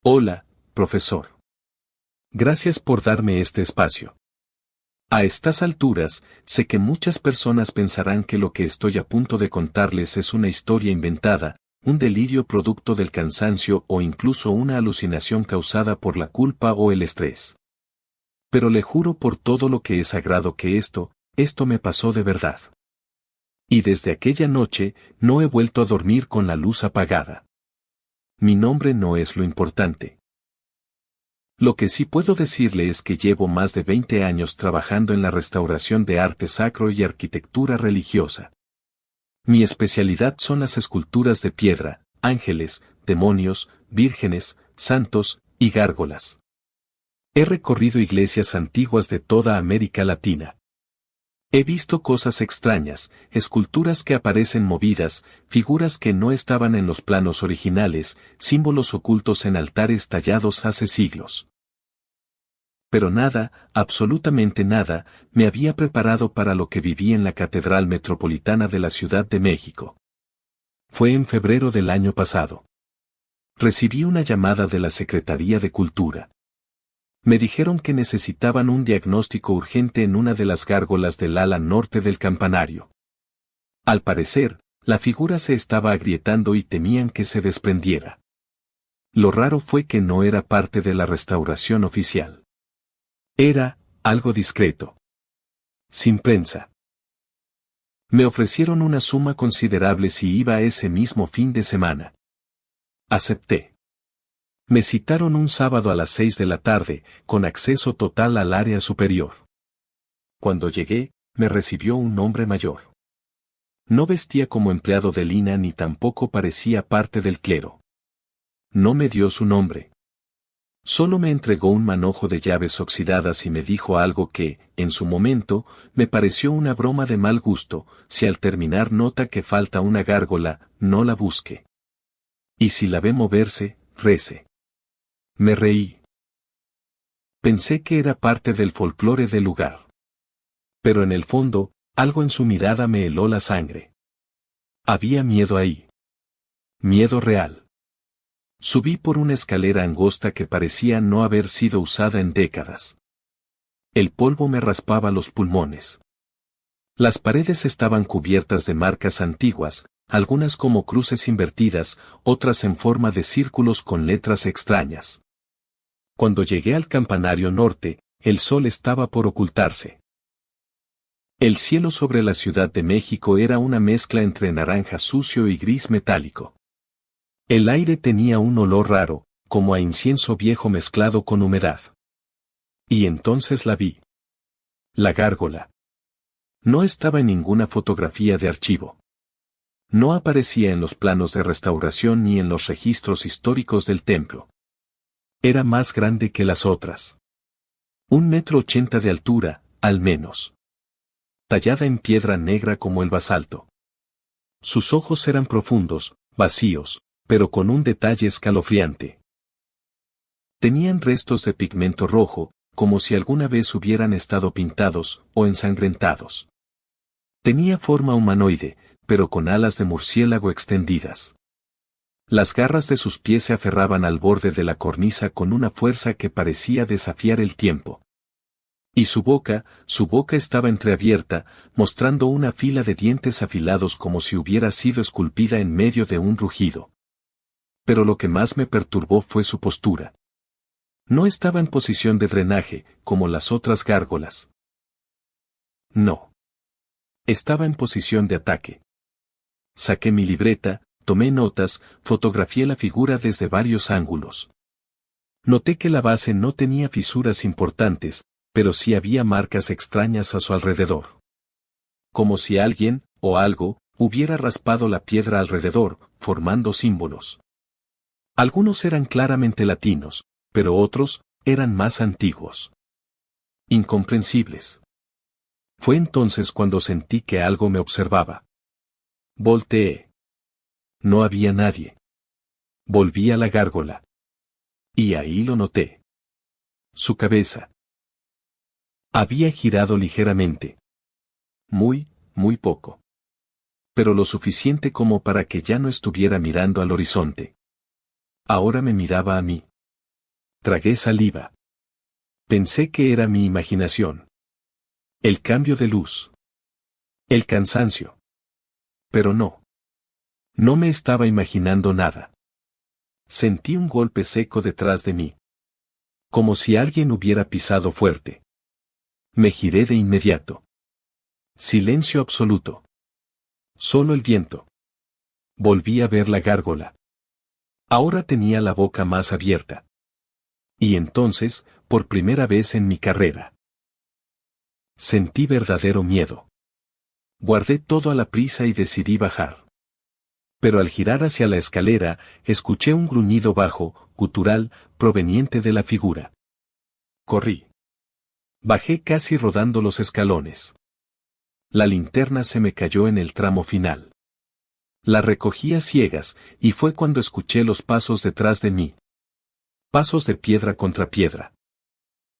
Hola, profesor. Gracias por darme este espacio. A estas alturas, sé que muchas personas pensarán que lo que estoy a punto de contarles es una historia inventada, un delirio producto del cansancio o incluso una alucinación causada por la culpa o el estrés. Pero le juro por todo lo que es sagrado que esto me pasó de verdad. Y desde aquella noche, no he vuelto a dormir con la luz apagada. Mi nombre no es lo importante. Lo que sí puedo decirle es que llevo más de 20 años trabajando en la restauración de arte sacro y arquitectura religiosa. Mi especialidad son las esculturas de piedra, ángeles, demonios, vírgenes, santos y gárgolas. He recorrido iglesias antiguas de toda América Latina. He visto cosas extrañas, esculturas que aparecen movidas, figuras que no estaban en los planos originales, símbolos ocultos en altares tallados hace siglos. Pero nada, absolutamente nada, me había preparado para lo que viví en la Catedral Metropolitana de la Ciudad de México. Fue en febrero del año pasado. Recibí una llamada de la Secretaría de Cultura. Me dijeron que necesitaban un diagnóstico urgente en una de las gárgolas del ala norte del campanario. Al parecer, la figura se estaba agrietando y temían que se desprendiera. Lo raro fue que no era parte de la restauración oficial. Era algo discreto. Sin prensa. Me ofrecieron una suma considerable si iba ese mismo fin de semana. Acepté. Me citaron un sábado a las 6 de la tarde, con acceso total al área superior. Cuando llegué, me recibió un hombre mayor. No vestía como empleado de Lina ni tampoco parecía parte del clero. No me dio su nombre. Solo me entregó un manojo de llaves oxidadas y me dijo algo que, en su momento, me pareció una broma de mal gusto: si al terminar nota que falta una gárgola, no la busque. Y si la ve moverse, rece. Me reí. Pensé que era parte del folclore del lugar. Pero en el fondo, algo en su mirada me heló la sangre. Había miedo ahí. Miedo real. Subí por una escalera angosta que parecía no haber sido usada en décadas. El polvo me raspaba los pulmones. Las paredes estaban cubiertas de marcas antiguas, algunas como cruces invertidas, otras en forma de círculos con letras extrañas. Cuando llegué al campanario norte, el sol estaba por ocultarse. El cielo sobre la Ciudad de México era una mezcla entre naranja sucio y gris metálico. El aire tenía un olor raro, como a incienso viejo mezclado con humedad. Y entonces la vi. La gárgola. No estaba en ninguna fotografía de archivo. No aparecía en los planos de restauración ni en los registros históricos del templo. Era más grande que las otras. 1,80 m de altura, al menos. Tallada en piedra negra como el basalto. Sus ojos eran profundos, vacíos, pero con un detalle escalofriante. Tenían restos de pigmento rojo, como si alguna vez hubieran estado pintados o ensangrentados. Tenía forma humanoide, pero con alas de murciélago extendidas. Las garras de sus pies se aferraban al borde de la cornisa con una fuerza que parecía desafiar el tiempo. Y su boca estaba entreabierta, mostrando una fila de dientes afilados como si hubiera sido esculpida en medio de un rugido. Pero lo que más me perturbó fue su postura. No estaba en posición de drenaje, como las otras gárgolas. No. Estaba en posición de ataque. Saqué mi libreta, tomé notas, fotografié la figura desde varios ángulos. Noté que la base no tenía fisuras importantes, pero sí había marcas extrañas a su alrededor. Como si alguien, o algo, hubiera raspado la piedra alrededor, formando símbolos. Algunos eran claramente latinos, pero otros eran más antiguos. Incomprensibles. Fue entonces cuando sentí que algo me observaba. Volteé. No había nadie. Volví a la gárgola. Y ahí lo noté. Su cabeza había girado ligeramente. Muy poco. Pero lo suficiente como para que ya no estuviera mirando al horizonte. Ahora me miraba a mí. Tragué saliva. Pensé que era mi imaginación. El cambio de luz. El cansancio. Pero no. No me estaba imaginando nada. Sentí un golpe seco detrás de mí. Como si alguien hubiera pisado fuerte. Me giré de inmediato. Silencio absoluto. Solo el viento. Volví a ver la gárgola. Ahora tenía la boca más abierta. Y entonces, por primera vez en mi carrera, sentí verdadero miedo. Guardé todo a la prisa y decidí bajar. Pero al girar hacia la escalera, escuché un gruñido bajo, gutural, proveniente de la figura. Corrí. Bajé casi rodando los escalones. La linterna se me cayó en el tramo final. La recogí a ciegas, y fue cuando escuché los pasos detrás de mí. Pasos de piedra contra piedra.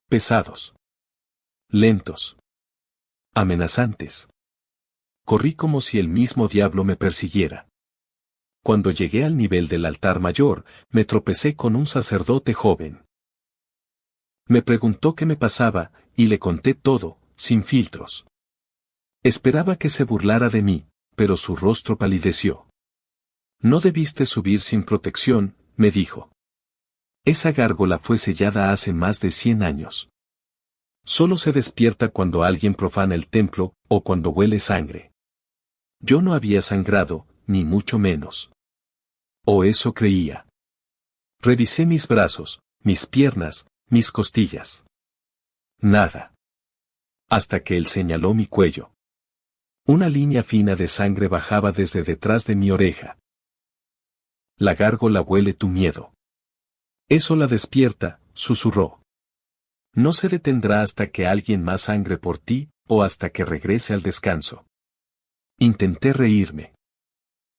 Pesados. Lentos. Amenazantes. Corrí como si el mismo diablo me persiguiera. Cuando llegué al nivel del altar mayor, me tropecé con un sacerdote joven. Me preguntó qué me pasaba, y le conté todo, sin filtros. Esperaba que se burlara de mí, pero su rostro palideció. No debiste subir sin protección, me dijo. Esa gárgola fue sellada hace más de 100 años. Solo se despierta cuando alguien profana el templo, o cuando huele sangre. Yo no había sangrado, ni mucho menos. O eso creía. Revisé mis brazos, mis piernas, mis costillas. Nada. Hasta que él señaló mi cuello. Una línea fina de sangre bajaba desde detrás de mi oreja. La gárgola huele tu miedo. Eso la despierta, susurró. No se detendrá hasta que alguien más sangre por ti, o hasta que regrese al descanso. Intenté reírme.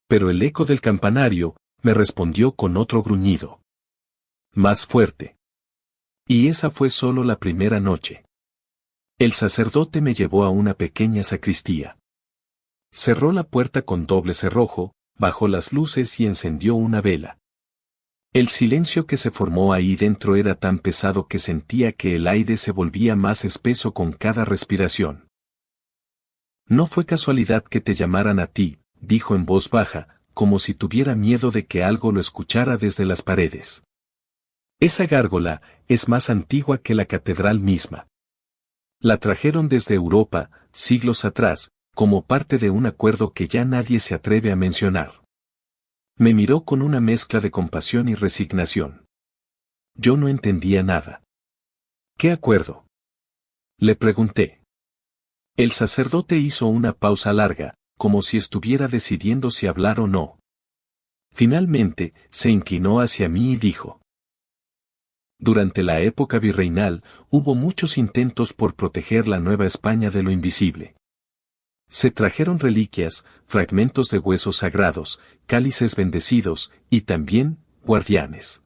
Pero el eco del campanario me respondió con otro gruñido. Más fuerte. Y esa fue solo la primera noche. El sacerdote me llevó a una pequeña sacristía. Cerró la puerta con doble cerrojo, bajó las luces y encendió una vela. El silencio que se formó ahí dentro era tan pesado que sentía que el aire se volvía más espeso con cada respiración. No fue casualidad que te llamaran a ti, dijo en voz baja, como si tuviera miedo de que algo lo escuchara desde las paredes. Esa gárgola es más antigua que la catedral misma. La trajeron desde Europa, siglos atrás, como parte de un acuerdo que ya nadie se atreve a mencionar. Me miró con una mezcla de compasión y resignación. Yo no entendía nada. ¿Qué acuerdo? Le pregunté. El sacerdote hizo una pausa larga, como si estuviera decidiendo si hablar o no. Finalmente, se inclinó hacia mí y dijo. Durante la época virreinal, hubo muchos intentos por proteger la Nueva España de lo invisible. Se trajeron reliquias, fragmentos de huesos sagrados, cálices bendecidos, y también, guardianes.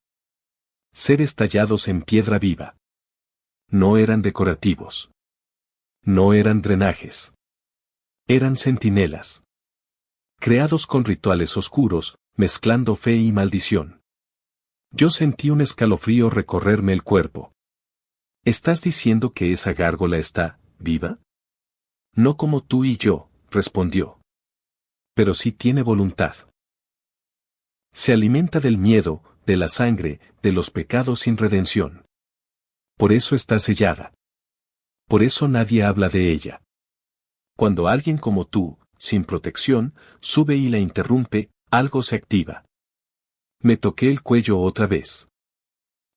Seres tallados en piedra viva. No eran decorativos. No eran drenajes. Eran centinelas. Creados con rituales oscuros, mezclando fe y maldición. Yo sentí un escalofrío recorrerme el cuerpo. ¿Estás diciendo que esa gárgola está viva? No como tú y yo, respondió. Pero sí tiene voluntad. Se alimenta del miedo, de la sangre, de los pecados sin redención. Por eso está sellada. Por eso nadie habla de ella. Cuando alguien como tú, sin protección, sube y la interrumpe, algo se activa. Me toqué el cuello otra vez.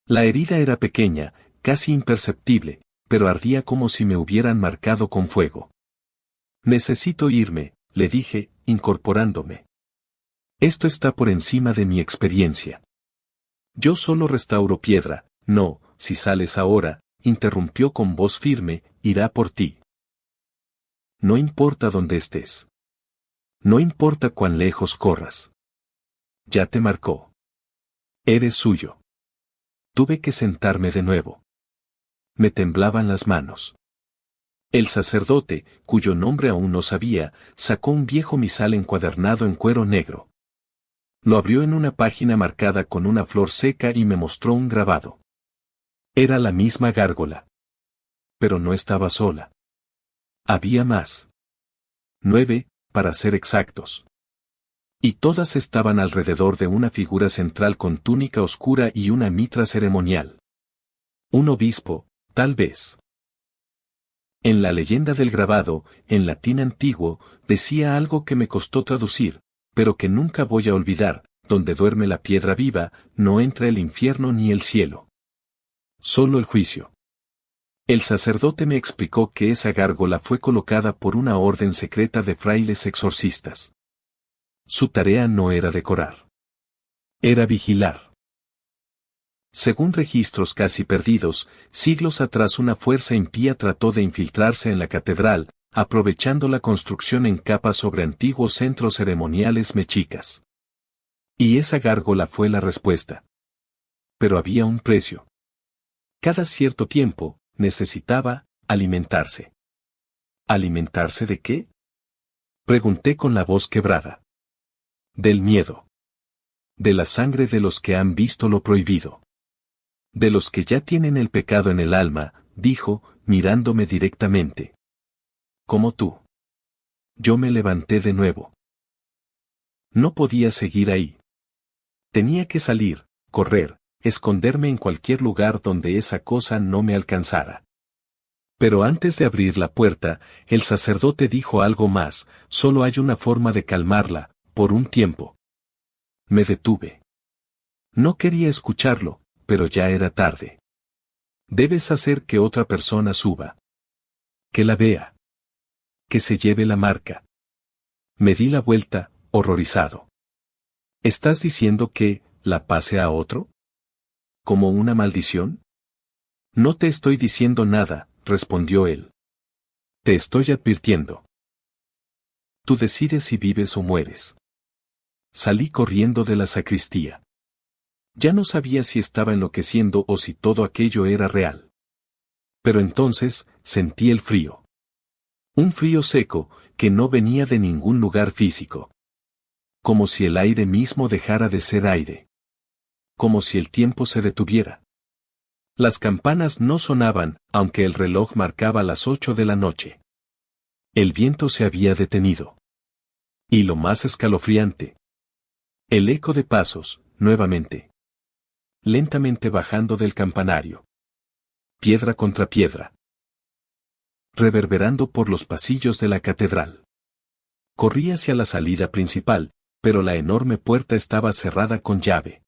La herida era pequeña, casi imperceptible, pero ardía como si me hubieran marcado con fuego. Necesito irme, le dije, incorporándome. Esto está por encima de mi experiencia. Yo solo restauro piedra, no, si sales ahora, interrumpió con voz firme, irá por ti. No importa dónde estés. No importa cuán lejos corras. Ya te marcó. Eres suyo. Tuve que sentarme de nuevo. Me temblaban las manos. El sacerdote, cuyo nombre aún no sabía, sacó un viejo misal encuadernado en cuero negro. Lo abrió en una página marcada con una flor seca y me mostró un grabado. Era la misma gárgola. Pero no estaba sola. Había más. 9, para ser exactos. Y todas estaban alrededor de una figura central con túnica oscura y una mitra ceremonial. Un obispo, tal vez. En la leyenda del grabado, en latín antiguo, decía algo que me costó traducir, pero que nunca voy a olvidar: donde duerme la piedra viva, no entra el infierno ni el cielo. Solo el juicio. El sacerdote me explicó que esa gárgola fue colocada por una orden secreta de frailes exorcistas. Su tarea no era decorar. Era vigilar. Según registros casi perdidos, siglos atrás una fuerza impía trató de infiltrarse en la catedral, aprovechando la construcción en capas sobre antiguos centros ceremoniales mexicas. Y esa gárgola fue la respuesta. Pero había un precio. Cada cierto tiempo, necesitaba alimentarse. ¿Alimentarse de qué? Pregunté con la voz quebrada. Del miedo. De la sangre de los que han visto lo prohibido. De los que ya tienen el pecado en el alma, dijo, mirándome directamente. Como tú. Yo me levanté de nuevo. No podía seguir ahí. Tenía que salir, correr, esconderme en cualquier lugar donde esa cosa no me alcanzara. Pero antes de abrir la puerta, el sacerdote dijo algo más: solo hay una forma de calmarla, por un tiempo. Me detuve. No quería escucharlo, pero ya era tarde. Debes hacer que otra persona suba. Que la vea. Que se lleve la marca. Me di la vuelta, horrorizado. ¿Estás diciendo que la pase a otro? ¿Como una maldición? No te estoy diciendo nada, respondió él. Te estoy advirtiendo. Tú decides si vives o mueres. Salí corriendo de la sacristía. Ya no sabía si estaba enloqueciendo o si todo aquello era real. Pero entonces, sentí el frío. Un frío seco, que no venía de ningún lugar físico. Como si el aire mismo dejara de ser aire. Como si el tiempo se detuviera. Las campanas no sonaban, aunque el reloj marcaba las 8 de la noche. El viento se había detenido. Y lo más escalofriante. El eco de pasos, nuevamente. Lentamente bajando del campanario. Piedra contra piedra. Reverberando por los pasillos de la catedral. Corrí hacia la salida principal, pero la enorme puerta estaba cerrada con llave.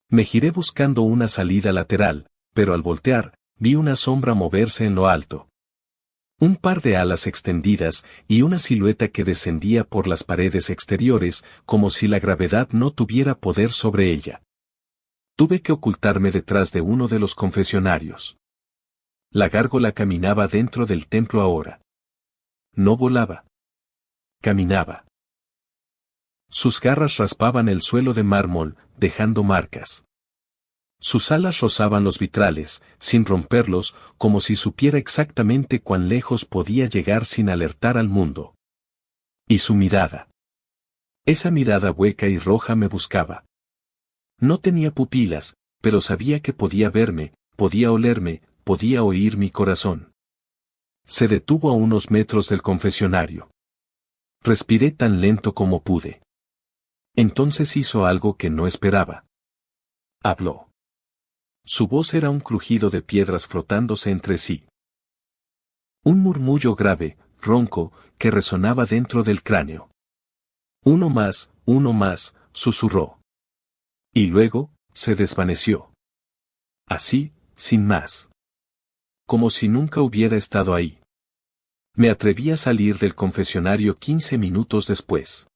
Me giré buscando una salida lateral, pero al voltear, vi una sombra moverse en lo alto. Un par de alas extendidas y una silueta que descendía por las paredes exteriores, como si la gravedad no tuviera poder sobre ella. Tuve que ocultarme detrás de uno de los confesionarios. La gárgola caminaba dentro del templo ahora. No volaba. Caminaba. Sus garras raspaban el suelo de mármol, dejando marcas. Sus alas rozaban los vitrales, sin romperlos, como si supiera exactamente cuán lejos podía llegar sin alertar al mundo. Y su mirada. Esa mirada hueca y roja me buscaba. No tenía pupilas, pero sabía que podía verme, podía olerme, podía oír mi corazón. Se detuvo a unos metros del confesionario. Respiré tan lento como pude. Entonces hizo algo que no esperaba. Habló. Su voz era un crujido de piedras frotándose entre sí. Un murmullo grave, ronco, que resonaba dentro del cráneo. Uno más, susurró. Y luego, se desvaneció. Así, sin más. Como si nunca hubiera estado ahí. Me atreví a salir del confesionario 15 minutos después.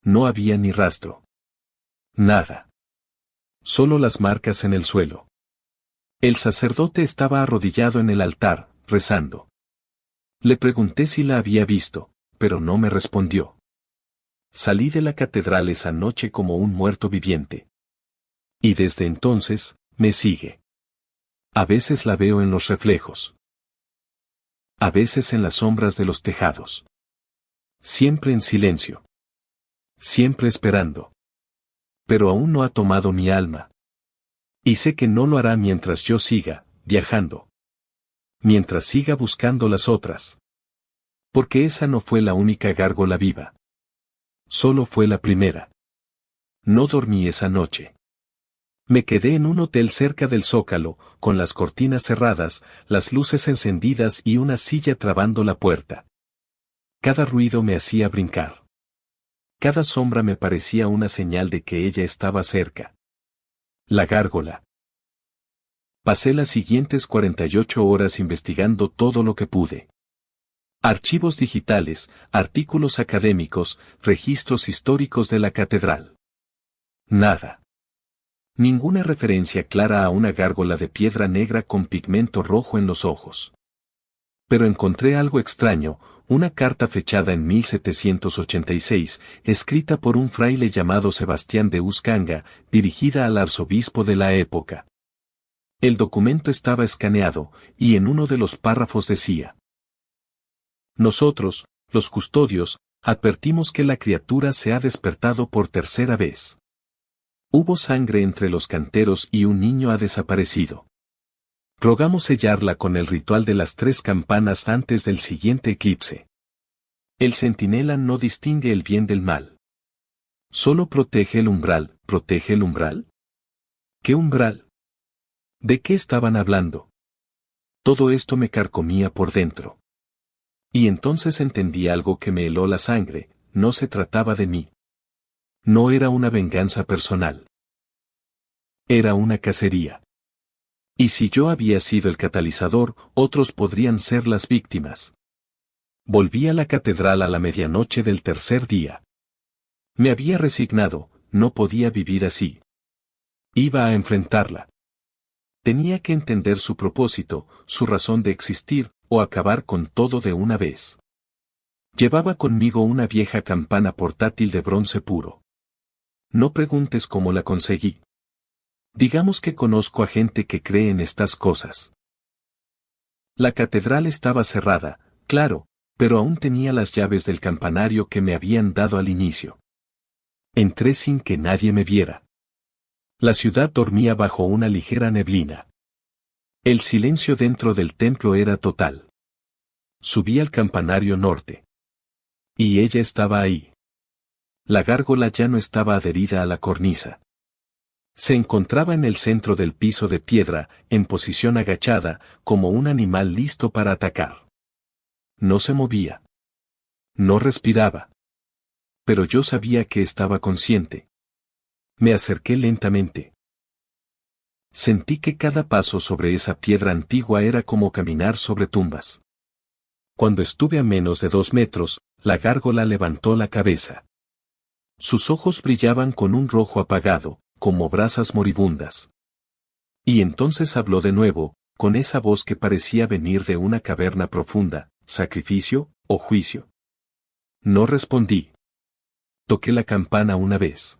No había ni rastro. Nada. Solo las marcas en el suelo. El sacerdote estaba arrodillado en el altar, rezando. Le pregunté si la había visto, pero no me respondió. Salí de la catedral esa noche como un muerto viviente. Y desde entonces, me sigue. A veces la veo en los reflejos. A veces en las sombras de los tejados. Siempre en silencio. Siempre esperando. Pero aún no ha tomado mi alma. Y sé que no lo hará mientras yo siga viajando. Mientras siga buscando las otras. Porque esa no fue la única gárgola viva. Solo fue la primera. No dormí esa noche. Me quedé en un hotel cerca del Zócalo, con las cortinas cerradas, las luces encendidas y una silla trabando la puerta. Cada ruido me hacía brincar. Cada sombra me parecía una señal de que ella estaba cerca. La gárgola. Pasé las siguientes 48 horas investigando todo lo que pude. Archivos digitales, artículos académicos, registros históricos de la catedral. Nada. Ninguna referencia clara a una gárgola de piedra negra con pigmento rojo en los ojos. Pero encontré algo extraño, una carta fechada en 1786, escrita por un fraile llamado Sebastián de Uscanga, dirigida al arzobispo de la época. El documento estaba escaneado, y en uno de los párrafos decía: Nosotros, los custodios, advertimos que la criatura se ha despertado por tercera vez. Hubo sangre entre los canteros y un niño ha desaparecido. Rogamos sellarla con el ritual de las 3 campanas antes del siguiente eclipse. El centinela no distingue el bien del mal. Solo protege el umbral. ¿Protege el umbral? ¿Qué umbral? ¿De qué estaban hablando? Todo esto me carcomía por dentro. Y entonces entendí algo que me heló la sangre: no se trataba de mí. No era una venganza personal. Era una cacería. Y si yo había sido el catalizador, otros podrían ser las víctimas. Volví a la catedral a la medianoche del tercer día. Me había resignado, no podía vivir así. Iba a enfrentarla. Tenía que entender su propósito, su razón de existir, o acabar con todo de una vez. Llevaba conmigo una vieja campana portátil de bronce puro. No preguntes cómo la conseguí. Digamos que conozco a gente que cree en estas cosas. La catedral estaba cerrada, claro, pero aún tenía las llaves del campanario que me habían dado al inicio. Entré sin que nadie me viera. La ciudad dormía bajo una ligera neblina. El silencio dentro del templo era total. Subí al campanario norte. Y ella estaba ahí. La gárgola ya no estaba adherida a la cornisa. Se encontraba en el centro del piso de piedra, en posición agachada, como un animal listo para atacar. No se movía. No respiraba. Pero yo sabía que estaba consciente. Me acerqué lentamente. Sentí que cada paso sobre esa piedra antigua era como caminar sobre tumbas. Cuando estuve a menos de 2 metros, la gárgola levantó la cabeza. Sus ojos brillaban con un rojo apagado, como brasas moribundas. Y entonces habló de nuevo, con esa voz que parecía venir de una caverna profunda: ¿sacrificio o juicio? No respondí. Toqué la campana una vez.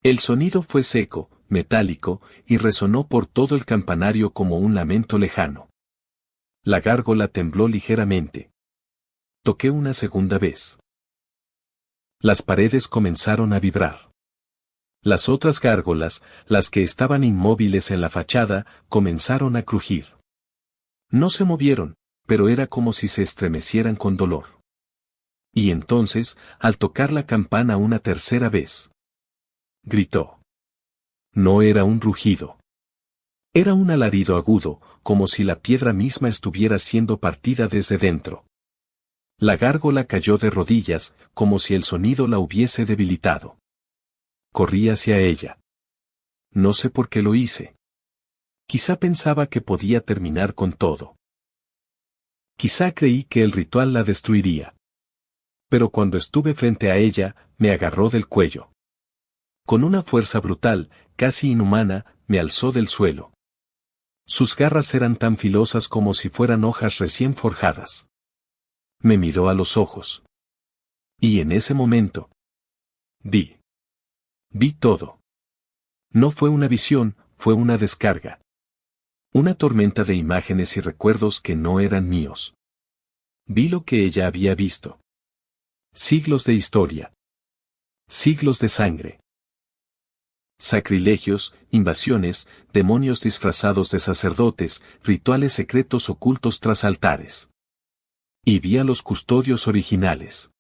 El sonido fue seco, metálico, y resonó por todo el campanario como un lamento lejano. La gárgola tembló ligeramente. Toqué una segunda vez. Las paredes comenzaron a vibrar. Las otras gárgolas, las que estaban inmóviles en la fachada, comenzaron a crujir. No se movieron, pero era como si se estremecieran con dolor. Y entonces, al tocar la campana una tercera vez, gritó. No era un rugido. Era un alarido agudo, como si la piedra misma estuviera siendo partida desde dentro. La gárgola cayó de rodillas, como si el sonido la hubiese debilitado. Corrí hacia ella. No sé por qué lo hice. Quizá pensaba que podía terminar con todo. Quizá creí que el ritual la destruiría. Pero cuando estuve frente a ella, me agarró del cuello. Con una fuerza brutal, casi inhumana, me alzó del suelo. Sus garras eran tan filosas como si fueran hojas recién forjadas. Me miró a los ojos. Y en ese momento, vi todo. No fue una visión, fue una descarga. Una tormenta de imágenes y recuerdos que no eran míos. Vi lo que ella había visto. Siglos de historia. Siglos de sangre. Sacrilegios, invasiones, demonios disfrazados de sacerdotes, rituales secretos ocultos tras altares. Y vi a los custodios originales.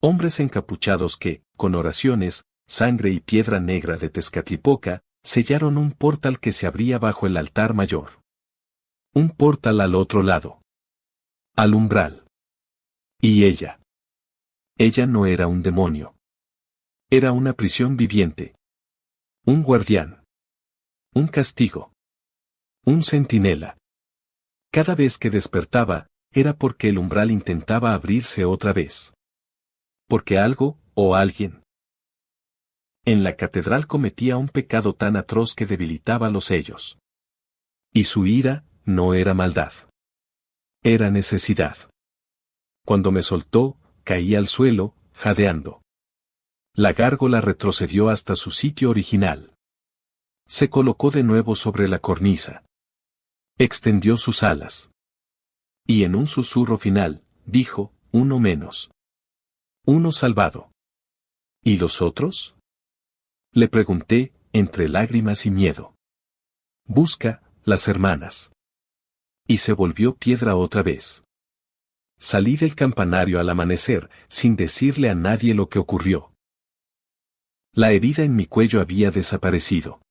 Hombres encapuchados que, con oraciones, sangre y piedra negra de Tezcatlipoca, sellaron un portal que se abría bajo el altar mayor. Un portal al otro lado. Al umbral. Y ella. Ella no era un demonio. Era una prisión viviente. Un guardián. Un castigo. Un centinela. Cada vez que despertaba, era porque el umbral intentaba abrirse otra vez. Porque algo, o alguien, en la catedral cometía un pecado tan atroz que debilitaba los sellos. Y su ira, no era maldad. Era necesidad. Cuando me soltó, caí al suelo, jadeando. La gárgola retrocedió hasta su sitio original. Se colocó de nuevo sobre la cornisa. Extendió sus alas. Y en un susurro final, dijo, uno menos. Uno salvado. ¿Y los otros? Le pregunté, entre lágrimas y miedo. Busca, las hermanas. Y se volvió piedra otra vez. Salí del campanario al amanecer, sin decirle a nadie lo que ocurrió. La herida en mi cuello había desaparecido.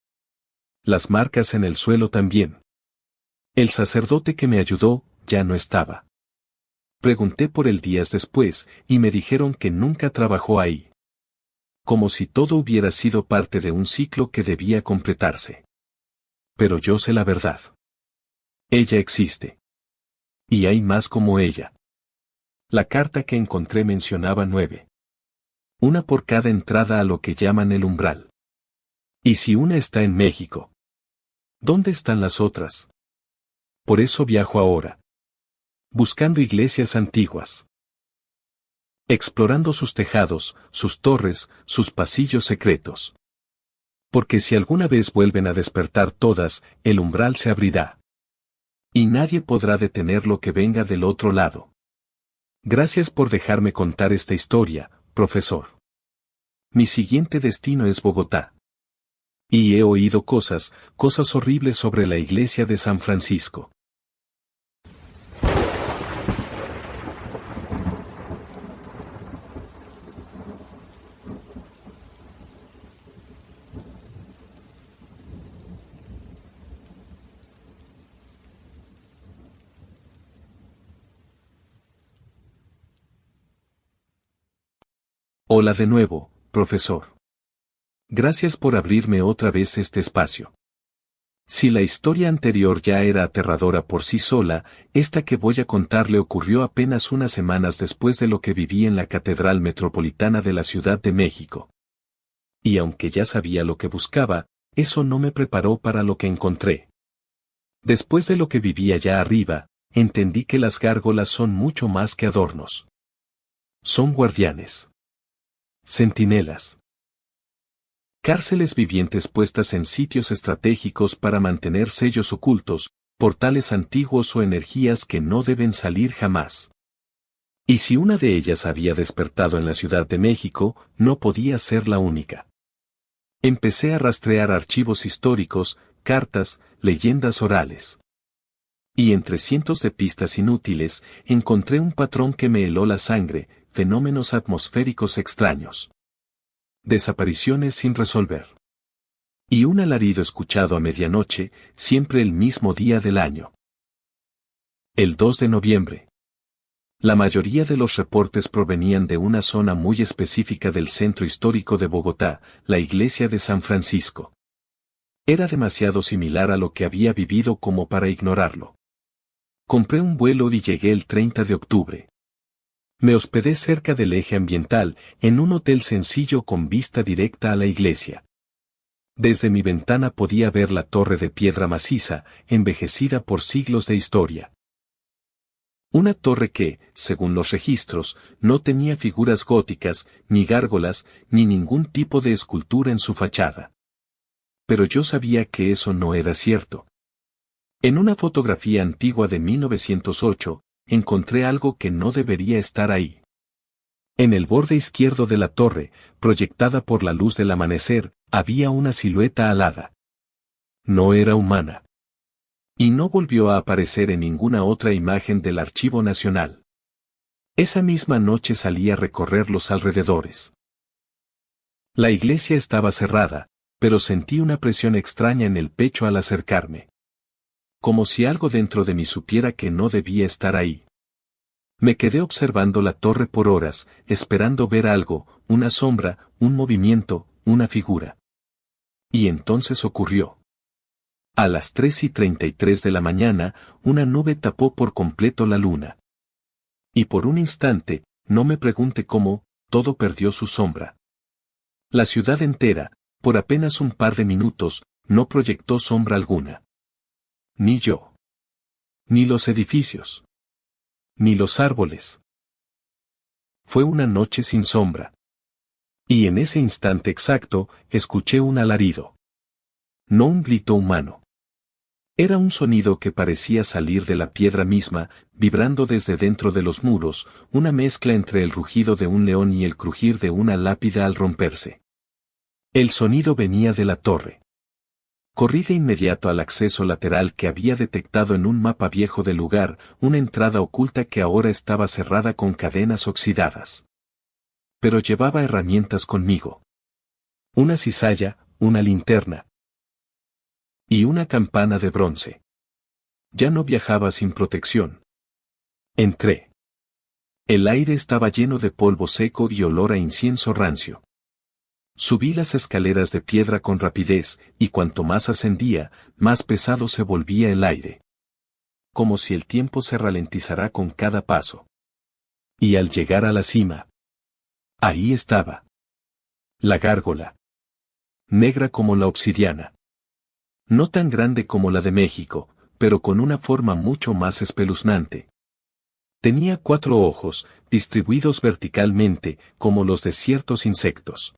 Las marcas en el suelo también. El sacerdote que me ayudó, ya no estaba. Pregunté por él días después, y me dijeron que nunca trabajó ahí. Como si todo hubiera sido parte de un ciclo que debía completarse. Pero yo sé la verdad. Ella existe. Y hay más como ella. La carta que encontré mencionaba 9. Una por cada entrada a lo que llaman el umbral. ¿Y si una está en México? ¿Dónde están las otras? Por eso viajo ahora. Buscando iglesias antiguas. Explorando sus tejados, sus torres, sus pasillos secretos. Porque si alguna vez vuelven a despertar todas, el umbral se abrirá. Y nadie podrá detener lo que venga del otro lado. Gracias por dejarme contar esta historia, profesor. Mi siguiente destino es Bogotá. Y he oído cosas horribles sobre la iglesia de San Francisco. Hola de nuevo, profesor. Gracias por abrirme otra vez este espacio. Si la historia anterior ya era aterradora por sí sola, esta que voy a contarle ocurrió apenas unas semanas después de lo que viví en la Catedral Metropolitana de la Ciudad de México. Y aunque ya sabía lo que buscaba, eso no me preparó para lo que encontré. Después de lo que viví allá arriba, entendí que las gárgolas son mucho más que adornos. Son guardianes. Centinelas. Cárceles vivientes puestas en sitios estratégicos para mantener sellos ocultos, portales antiguos o energías que no deben salir jamás. Y si una de ellas había despertado en la Ciudad de México, no podía ser la única. Empecé a rastrear archivos históricos, cartas, leyendas orales. Y entre cientos de pistas inútiles, encontré un patrón que me heló la sangre, fenómenos atmosféricos extraños. Desapariciones sin resolver. Y un alarido escuchado a medianoche, siempre el mismo día del año. El 2 de noviembre. La mayoría de los reportes provenían de una zona muy específica del centro histórico de Bogotá, la iglesia de San Francisco. Era demasiado similar a lo que había vivido como para ignorarlo. Compré un vuelo y llegué el 30 de octubre. Me hospedé cerca del eje ambiental, en un hotel sencillo con vista directa a la iglesia. Desde mi ventana podía ver la torre de piedra maciza, envejecida por siglos de historia. Una torre que, según los registros, no tenía figuras góticas, ni gárgolas, ni ningún tipo de escultura en su fachada. Pero yo sabía que eso no era cierto. En una fotografía antigua de 1908, encontré algo que no debería estar ahí. En el borde izquierdo de la torre, proyectada por la luz del amanecer, había una silueta alada. No era humana. Y no volvió a aparecer en ninguna otra imagen del Archivo Nacional. Esa misma noche salí a recorrer los alrededores. La iglesia estaba cerrada, pero sentí una presión extraña en el pecho al acercarme. Como si algo dentro de mí supiera que no debía estar ahí. Me quedé observando la torre por horas, esperando ver algo, una sombra, un movimiento, una figura. Y entonces ocurrió. A las 3:33 de la mañana, una nube tapó por completo la luna. Y por un instante, no me pregunte cómo, todo perdió su sombra. La ciudad entera, por apenas un par de minutos, no proyectó sombra alguna. Ni yo. Ni los edificios. Ni los árboles. Fue una noche sin sombra. Y en ese instante exacto, escuché un alarido. No un grito humano. Era un sonido que parecía salir de la piedra misma, vibrando desde dentro de los muros, una mezcla entre el rugido de un león y el crujir de una lápida al romperse. El sonido venía de la torre. Corrí de inmediato al acceso lateral que había detectado en un mapa viejo del lugar, una entrada oculta que ahora estaba cerrada con cadenas oxidadas. Pero llevaba herramientas conmigo. Una cizalla, una linterna. Y una campana de bronce. Ya no viajaba sin protección. Entré. El aire estaba lleno de polvo seco y olor a incienso rancio. Subí las escaleras de piedra con rapidez, y cuanto más ascendía, más pesado se volvía el aire. Como si el tiempo se ralentizara con cada paso. Y al llegar a la cima. Ahí estaba. La gárgola. Negra como la obsidiana. No tan grande como la de México, pero con una forma mucho más espeluznante. Tenía 4 ojos, distribuidos verticalmente, como los de ciertos insectos.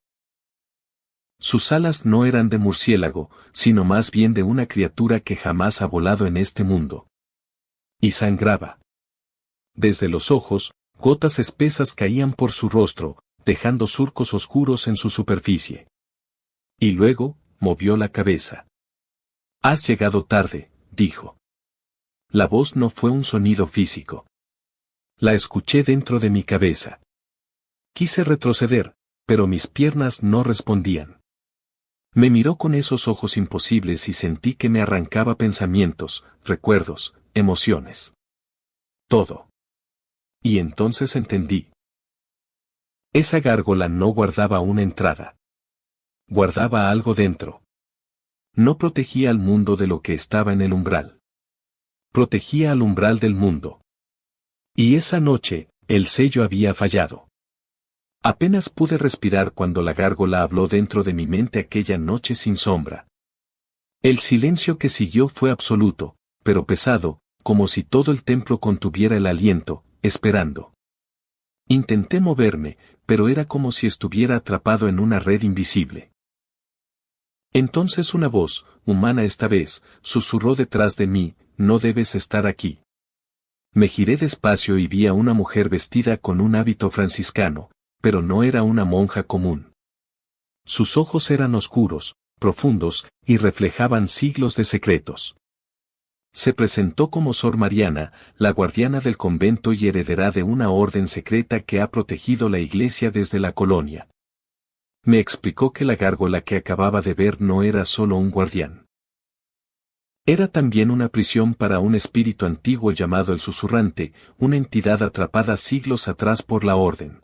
Sus alas no eran de murciélago, sino más bien de una criatura que jamás ha volado en este mundo. Y sangraba. Desde los ojos, gotas espesas caían por su rostro, dejando surcos oscuros en su superficie. Y luego, movió la cabeza. «Has llegado tarde», dijo. La voz no fue un sonido físico. La escuché dentro de mi cabeza. Quise retroceder, pero mis piernas no respondían. Me miró con esos ojos imposibles y sentí que me arrancaba pensamientos, recuerdos, emociones. Todo. Y entonces entendí. Esa gárgola no guardaba una entrada. Guardaba algo dentro. No protegía al mundo de lo que estaba en el umbral. Protegía al umbral del mundo. Y esa noche, el sello había fallado. Apenas pude respirar cuando la gárgola habló dentro de mi mente aquella noche sin sombra. El silencio que siguió fue absoluto, pero pesado, como si todo el templo contuviera el aliento, esperando. Intenté moverme, pero era como si estuviera atrapado en una red invisible. Entonces una voz, humana esta vez, susurró detrás de mí: «No debes estar aquí». Me giré despacio y vi a una mujer vestida con un hábito franciscano, pero no era una monja común. Sus ojos eran oscuros, profundos, y reflejaban siglos de secretos. Se presentó como Sor Mariana, la guardiana del convento y heredera de una orden secreta que ha protegido la iglesia desde la colonia. Me explicó que la gárgola que acababa de ver no era solo un guardián. Era también una prisión para un espíritu antiguo llamado el Susurrante, una entidad atrapada siglos atrás por la orden.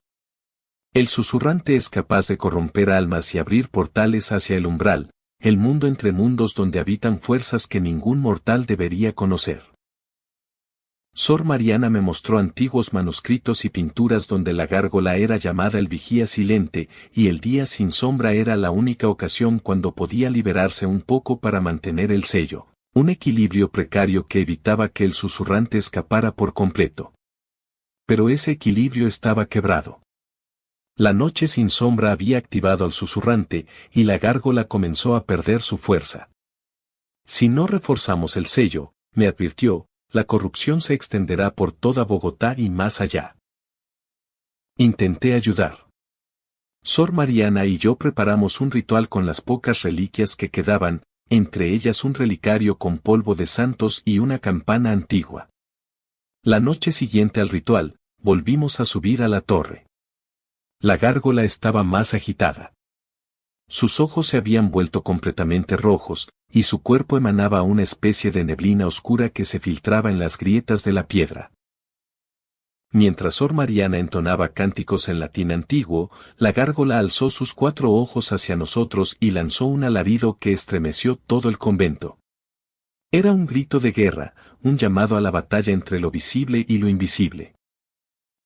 El Susurrante es capaz de corromper almas y abrir portales hacia el umbral, el mundo entre mundos donde habitan fuerzas que ningún mortal debería conocer. Sor Mariana me mostró antiguos manuscritos y pinturas donde la gárgola era llamada el vigía silente, y el día sin sombra era la única ocasión cuando podía liberarse un poco para mantener el sello, un equilibrio precario que evitaba que el susurrante escapara por completo. Pero ese equilibrio estaba quebrado. La noche sin sombra había activado al susurrante, y la gárgola comenzó a perder su fuerza. Si no reforzamos el sello, me advirtió, la corrupción se extenderá por toda Bogotá y más allá. Intenté ayudar. Sor Mariana y yo preparamos un ritual con las pocas reliquias que quedaban, entre ellas un relicario con polvo de santos y una campana antigua. La noche siguiente al ritual, volvimos a subir a la torre. La gárgola estaba más agitada. Sus ojos se habían vuelto completamente rojos, y su cuerpo emanaba una especie de neblina oscura que se filtraba en las grietas de la piedra. Mientras Sor Mariana entonaba cánticos en latín antiguo, la gárgola alzó sus 4 ojos hacia nosotros y lanzó un alarido que estremeció todo el convento. Era un grito de guerra, un llamado a la batalla entre lo visible y lo invisible.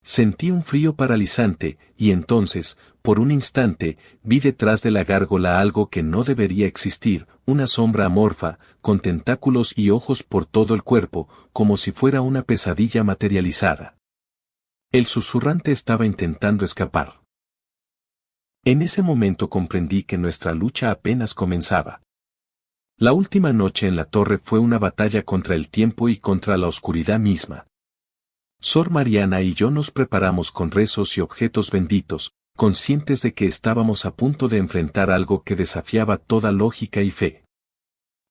Sentí un frío paralizante, y entonces, por un instante, vi detrás de la gárgola algo que no debería existir, una sombra amorfa, con tentáculos y ojos por todo el cuerpo, como si fuera una pesadilla materializada. El susurrante estaba intentando escapar. En ese momento comprendí que nuestra lucha apenas comenzaba. La última noche en la torre fue una batalla contra el tiempo y contra la oscuridad misma. Sor Mariana y yo nos preparamos con rezos y objetos benditos, conscientes de que estábamos a punto de enfrentar algo que desafiaba toda lógica y fe.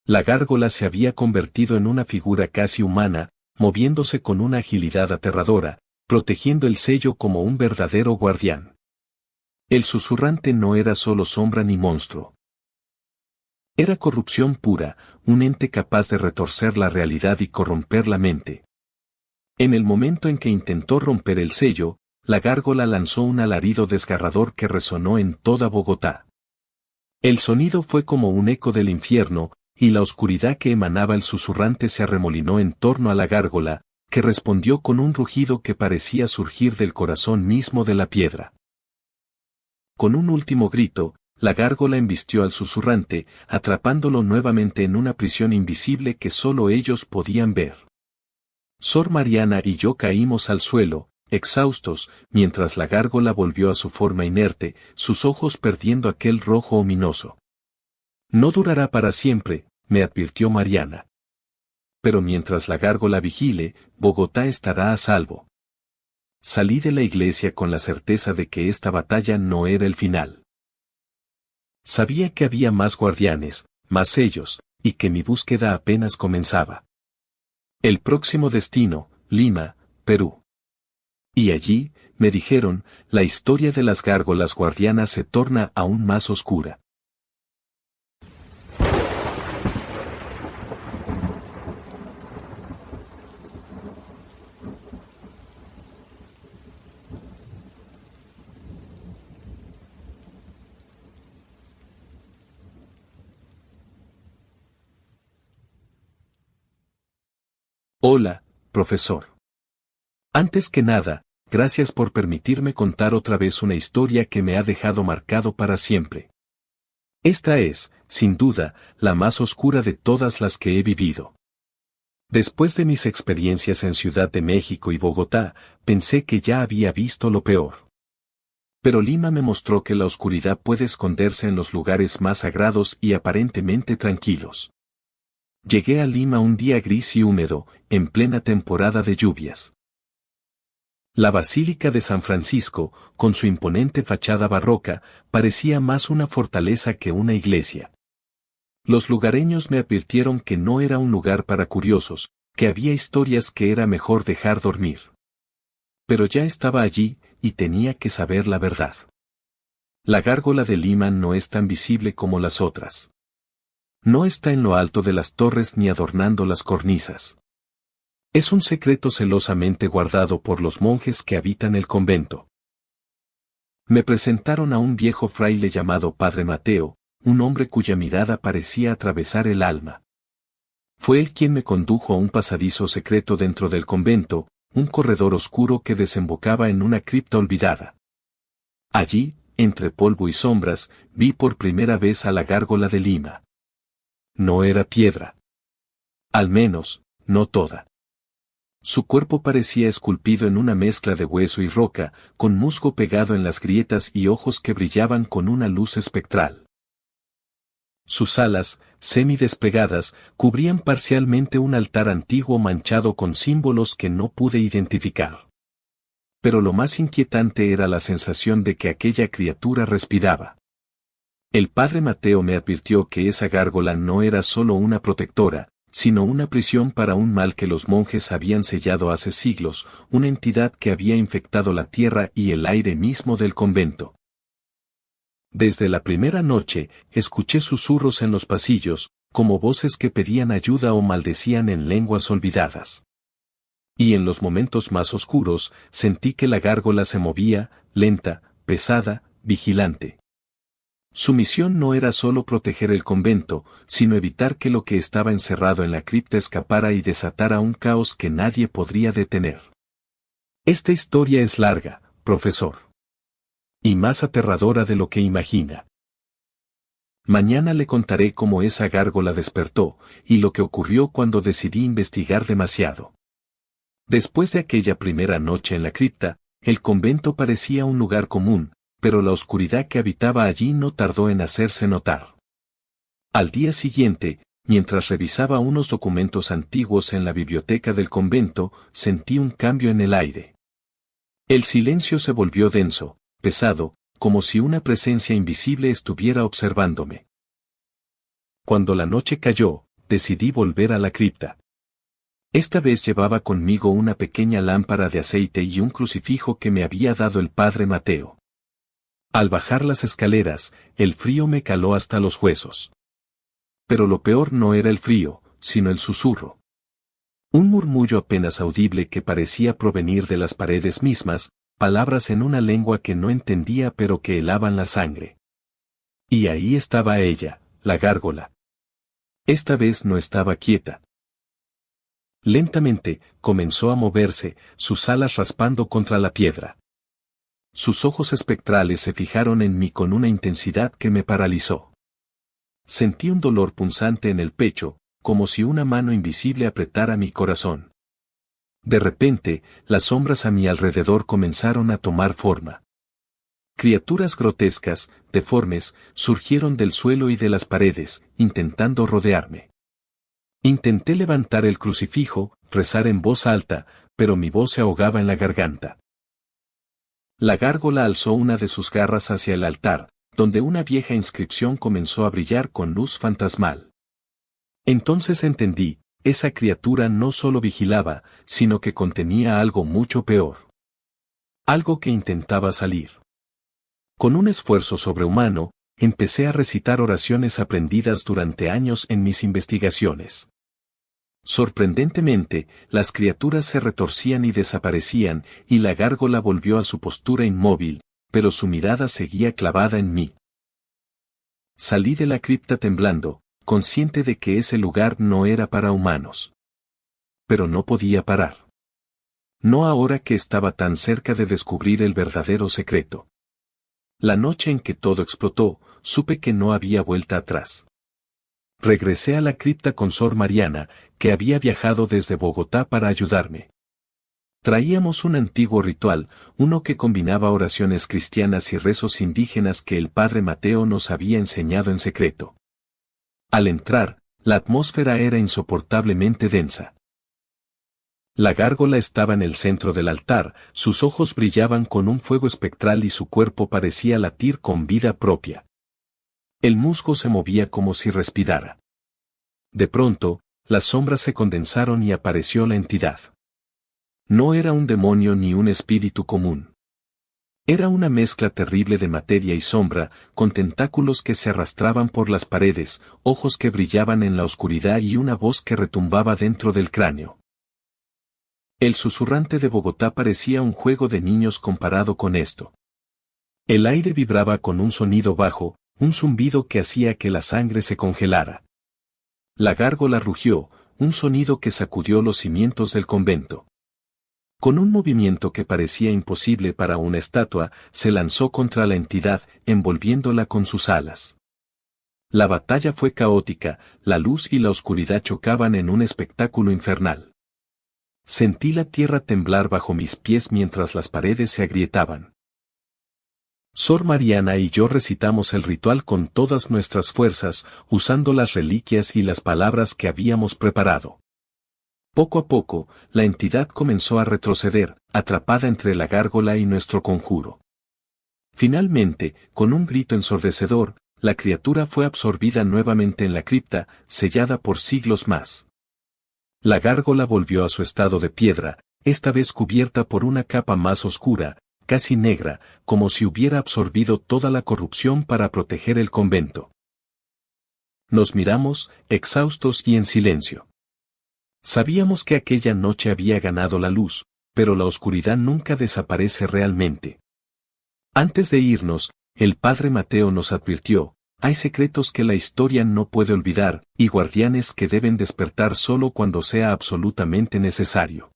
La gárgola se había convertido en una figura casi humana, moviéndose con una agilidad aterradora, protegiendo el sello como un verdadero guardián. El susurrante no era solo sombra ni monstruo. Era corrupción pura, un ente capaz de retorcer la realidad y corromper la mente. En el momento en que intentó romper el sello, la gárgola lanzó un alarido desgarrador que resonó en toda Bogotá. El sonido fue como un eco del infierno, y la oscuridad que emanaba el susurrante se arremolinó en torno a la gárgola, que respondió con un rugido que parecía surgir del corazón mismo de la piedra. Con un último grito, la gárgola embistió al susurrante, atrapándolo nuevamente en una prisión invisible que solo ellos podían ver. Sor Mariana y yo caímos al suelo, exhaustos, mientras la gárgola volvió a su forma inerte, sus ojos perdiendo aquel rojo ominoso. No durará para siempre, me advirtió Mariana. Pero mientras la gárgola vigile, Bogotá estará a salvo. Salí de la iglesia con la certeza de que esta batalla no era el final. Sabía que había más guardianes, más sellos, y que mi búsqueda apenas comenzaba. El próximo destino, Lima, Perú. Y allí, me dijeron, la historia de las gárgolas guardianas se torna aún más oscura. Hola, profesor. Antes que nada, gracias por permitirme contar otra vez una historia que me ha dejado marcado para siempre. Esta es, sin duda, la más oscura de todas las que he vivido. Después de mis experiencias en Ciudad de México y Bogotá, pensé que ya había visto lo peor. Pero Lima me mostró que la oscuridad puede esconderse en los lugares más sagrados y aparentemente tranquilos. Llegué a Lima un día gris y húmedo, en plena temporada de lluvias. La Basílica de San Francisco, con su imponente fachada barroca, parecía más una fortaleza que una iglesia. Los lugareños me advirtieron que no era un lugar para curiosos, que había historias que era mejor dejar dormir. Pero ya estaba allí, y tenía que saber la verdad. La gárgola de Lima no es tan visible como las otras. No está en lo alto de las torres ni adornando las cornisas. Es un secreto celosamente guardado por los monjes que habitan el convento. Me presentaron a un viejo fraile llamado Padre Mateo, un hombre cuya mirada parecía atravesar el alma. Fue él quien me condujo a un pasadizo secreto dentro del convento, un corredor oscuro que desembocaba en una cripta olvidada. Allí, entre polvo y sombras, vi por primera vez a la gárgola de Lima. No era piedra. Al menos, no toda. Su cuerpo parecía esculpido en una mezcla de hueso y roca, con musgo pegado en las grietas y ojos que brillaban con una luz espectral. Sus alas, semi-desplegadas, cubrían parcialmente un altar antiguo manchado con símbolos que no pude identificar. Pero lo más inquietante era la sensación de que aquella criatura respiraba. El padre Mateo me advirtió que esa gárgola no era solo una protectora, sino una prisión para un mal que los monjes habían sellado hace siglos, una entidad que había infectado la tierra y el aire mismo del convento. Desde la primera noche, escuché susurros en los pasillos, como voces que pedían ayuda o maldecían en lenguas olvidadas. Y en los momentos más oscuros, sentí que la gárgola se movía, lenta, pesada, vigilante. Su misión no era solo proteger el convento, sino evitar que lo que estaba encerrado en la cripta escapara y desatara un caos que nadie podría detener. Esta historia es larga, profesor. Y más aterradora de lo que imagina. Mañana le contaré cómo esa gárgola despertó, y lo que ocurrió cuando decidí investigar demasiado. Después de aquella primera noche en la cripta, el convento parecía un lugar común, pero la oscuridad que habitaba allí no tardó en hacerse notar. Al día siguiente, mientras revisaba unos documentos antiguos en la biblioteca del convento, sentí un cambio en el aire. El silencio se volvió denso, pesado, como si una presencia invisible estuviera observándome. Cuando la noche cayó, decidí volver a la cripta. Esta vez llevaba conmigo una pequeña lámpara de aceite y un crucifijo que me había dado el padre Mateo. Al bajar las escaleras, el frío me caló hasta los huesos. Pero lo peor no era el frío, sino el susurro. Un murmullo apenas audible que parecía provenir de las paredes mismas, palabras en una lengua que no entendía pero que helaban la sangre. Y ahí estaba ella, la gárgola. Esta vez no estaba quieta. Lentamente, comenzó a moverse, sus alas raspando contra la piedra. Sus ojos espectrales se fijaron en mí con una intensidad que me paralizó. Sentí un dolor punzante en el pecho, como si una mano invisible apretara mi corazón. De repente, las sombras a mi alrededor comenzaron a tomar forma. Criaturas grotescas, deformes, surgieron del suelo y de las paredes, intentando rodearme. Intenté levantar el crucifijo, rezar en voz alta, pero mi voz se ahogaba en la garganta. La gárgola alzó una de sus garras hacia el altar, donde una vieja inscripción comenzó a brillar con luz fantasmal. Entonces entendí, esa criatura no solo vigilaba, sino que contenía algo mucho peor. Algo que intentaba salir. Con un esfuerzo sobrehumano, empecé a recitar oraciones aprendidas durante años en mis investigaciones. Sorprendentemente, las criaturas se retorcían y desaparecían, y la gárgola volvió a su postura inmóvil, pero su mirada seguía clavada en mí. Salí de la cripta temblando, consciente de que ese lugar no era para humanos. Pero no podía parar. No ahora que estaba tan cerca de descubrir el verdadero secreto. La noche en que todo explotó, supe que no había vuelta atrás. Regresé a la cripta con Sor Mariana, que había viajado desde Bogotá para ayudarme. Traíamos un antiguo ritual, uno que combinaba oraciones cristianas y rezos indígenas que el padre Mateo nos había enseñado en secreto. Al entrar, la atmósfera era insoportablemente densa. La gárgola estaba en el centro del altar, sus ojos brillaban con un fuego espectral y su cuerpo parecía latir con vida propia. El musgo se movía como si respirara. De pronto, las sombras se condensaron y apareció la entidad. No era un demonio ni un espíritu común. Era una mezcla terrible de materia y sombra, con tentáculos que se arrastraban por las paredes, ojos que brillaban en la oscuridad y una voz que retumbaba dentro del cráneo. El susurrante de Bogotá parecía un juego de niños comparado con esto. El aire vibraba con un sonido bajo, un zumbido que hacía que la sangre se congelara. La gárgola rugió, un sonido que sacudió los cimientos del convento. Con un movimiento que parecía imposible para una estatua, se lanzó contra la entidad, envolviéndola con sus alas. La batalla fue caótica, la luz y la oscuridad chocaban en un espectáculo infernal. Sentí la tierra temblar bajo mis pies mientras las paredes se agrietaban. Sor Mariana y yo recitamos el ritual con todas nuestras fuerzas, usando las reliquias y las palabras que habíamos preparado. Poco a poco, la entidad comenzó a retroceder, atrapada entre la gárgola y nuestro conjuro. Finalmente, con un grito ensordecedor, la criatura fue absorbida nuevamente en la cripta, sellada por siglos más. La gárgola volvió a su estado de piedra, esta vez cubierta por una capa más oscura, casi negra, como si hubiera absorbido toda la corrupción para proteger el convento. Nos miramos, exhaustos y en silencio. Sabíamos que aquella noche había ganado la luz, pero la oscuridad nunca desaparece realmente. Antes de irnos, el padre Mateo nos advirtió: hay secretos que la historia no puede olvidar, y guardianes que deben despertar solo cuando sea absolutamente necesario.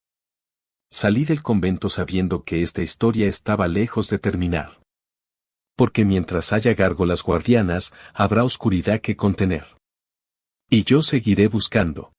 Salí del convento sabiendo que esta historia estaba lejos de terminar. Porque mientras haya gárgolas guardianas, habrá oscuridad que contener. Y yo seguiré buscando.